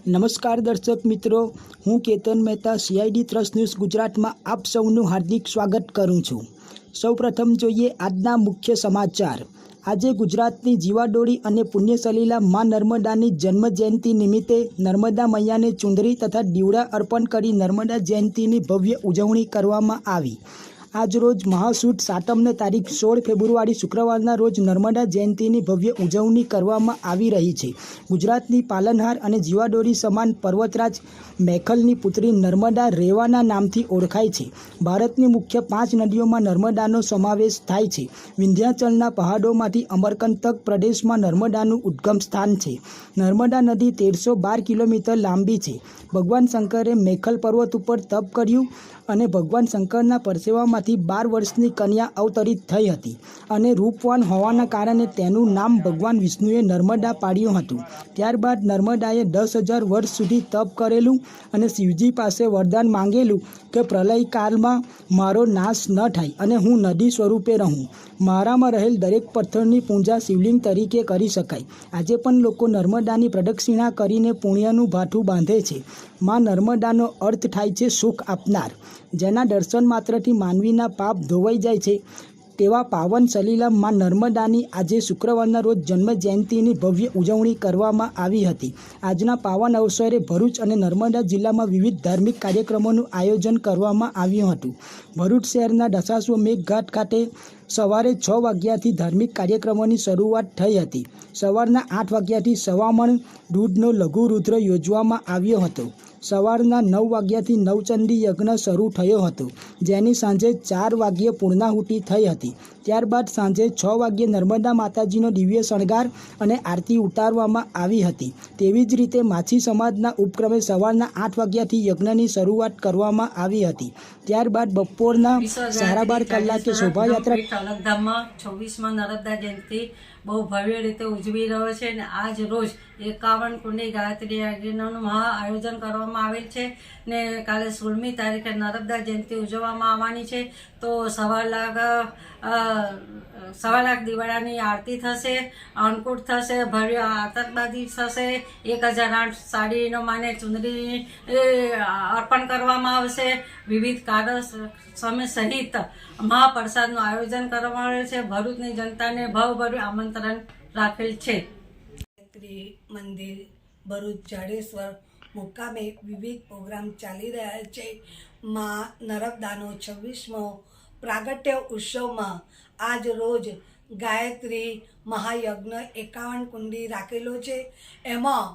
નમસ્કાર દર્શક મિત્રો, હું Ketan Mehta CID trust news ગુજરાતમાં આપ સૌનું હાર્દિક સ્વાગત કરું છું। સૌપ્રથમ જોઈએ આજના મુખ્ય સમાચાર। આજે ગુજરાતની જીવાડોળી અને પુણ્યસલીલા માં નર્મદાની જન્મ જયંતિ નિમિત્તે નર્મદા મૈયાને ચુંદડી તથા દીવડા અર્પણ કરી નર્મદા જયંતિની ભવ્ય ઉજવણી કરવામાં આવી। આજરોજ મહાસુદ સાતમને તારીખ 16 ફેબ્રુઆરી શુક્રવારના રોજ નર્મદા જયંતિની ભવ્ય ઉજવણી કરવામાં આવી રહી છે। ગુજરાતની પાલનહાર અને જીવાડોળી સમાન પર્વતરાજ મેખલની પુત્રી નર્મદા રેવાના નામથી ઓળખાય છે। ભારતની મુખ્ય 5 નદીઓમાં નર્મદાનો સમાવેશ થાય છે। વિંધ્યાચલના પહાડોમાંથી અમરકંટક પ્રદેશમાં નર્મદાનું ઉદ્ગમ સ્થાન છે। નર્મદા નદી 1312 કિલોમીટર લાંબી છે। ભગવાન શંકરે મેખલ પર્વત ઉપર તપ કર્યું અને ભગવાન શંકરના પરસેવામાંથી 12 વર્ષની કન્યા અવતરિત થઈ હતી અને રૂપવાન હોવાના કારણે તેનું નામ ભગવાન વિષ્ણુએ નર્મદા પાડ્યું હતું। ત્યારબાદ નર્મદાએ 10,000 વર્ષ સુધી તપ કરેલું અને શિવજી પાસે વરદાન માંગેલું કે પ્રલયકાળમાં મારો નાશ ન થાય અને હું નદી સ્વરૂપે રહું। મારામાં રહેલ દરેક પથ્થરની પૂજા શિવલિંગ તરીકે કરી શકાય। આજે પણ લોકો નર્મદાની પ્રદક્ષિણા કરીને પુણ્યનું ભાથું બાંધે છે। માં નર્મદાનો અર્થ થાય છે સુખ આપનાર, જેના દર્શન માત્રથી માનવીના પાપ ધોવાઈ જાય છે। તેવા પાવન સલીલા માં નર્મદાની આજે શુક્રવારના રોજ જન્મ જયંતિની ભવ્ય ઉજવણી કરવામાં આવી હતી। આજના પાવન અવસરે ભરૂચ અને નર્મદા જિલ્લામાં વિવિધ ધાર્મિક કાર્યક્રમોનું આયોજન કરવામાં આવ્યું હતું। ભરૂચ શહેરના દશાશ્વમેઘ ઘાટ ખાતે સવારે 6 વાગ્યાથી ધાર્મિક કાર્યક્રમોની શરૂઆત થઈ હતી। સવારના 8 વાગ્યાથી સવામણ દૂધનો લઘુ રુદ્ર યોજવામાં આવ્યો હતો। સવારના 9 વાગ્યાથી નવચંડી યજ્ઞ શરૂ થયો હતો, જેની સાંજે 4 વાગ્યે પૂર્ણાહુતિ થઈ હતી। ત્યારબાદ સાંજે 6 વાગ્યે નર્મદા માતાજીનો દિવ્ય શણગાર અને આરતી ઉતારવામાં આવી હતી। તેવી જ રીતે માછી સમાજના ઉપક્રમે સવારના 8 વાગ્યાથી યજ્ઞની શરૂઆત કરવામાં આવી હતી। ત્યારબાદ બપોરના 12:30 કલાકે શોભાયાત્રા અલગધામમાં 26માં નર્મદા જયંતિ બહુ ભવ્ય રીતે ઉજવી રહ્યો છે અને આજ રોજ 51 કુંડી ગાયત્રી યજ્ઞનું મહા આયોજન કરવામાં આવેલ છે ને કાલે 16મી તારીખે નર્મદા જયંતિ ઉજવવામાં આવવાની છે। તો 1.25 લાખ દીવાડાની આરતી થશે, અન્નકૂટ થશે, ભવ્ય આતશબાજી થશે, 1008 સાડીનો માને ચુંદડી અર્પણ કરવામાં આવશે। વિવિધ કાર્યક્રમો સહિત મહાપ્રસાદનું આયોજન કરવામાં આવેલ છે। ભરૂચની જનતાને ભાવભર્યું આમંત્રણ રાખેલ છે। મંદિર ભરૂચ જાડેશ્વર મુકામે વિવિધ પ્રોગ્રામ ચાલી રહ્યા છે। માં નર્મદાનો 26મો પ્રાગટ્ય ઉત્સવમાં આજ રોજ ગાયત્રી મહાયજ્ઞ 51 કુંડી રાખેલો છે। એમાં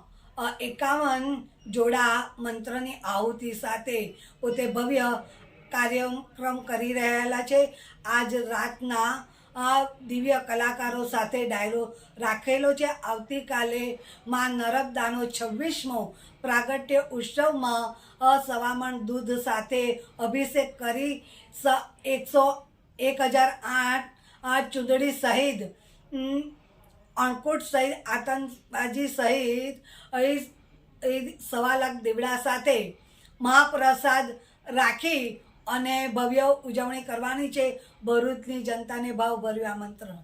51 જોડા મંત્રની આહુતિ સાથે પોતે ભવ્ય કાર્યક્રમ કરી રહેલા છે। આજ રાતના દિવ્ય કલાકારો સાથે ડાયરો રાખેલો છે। આવતીકાલે માં નર્મદાનો 26મો પ્રાગટ્ય ઉત્સવમાં સવામણ દૂધ સાથે અભિષેક કરી 1008 ચૂંદડી સહિત અન્નકૂટ સહિત આતશબાજી સહિત 1.25 લાખ દીવડા સાથે મહાપ્રસાદ રાખી અને ભવ્ય ઉજવણી કરવાની છે। ભરૂચની જનતાને ભાવભર્યું આમંત્રણ।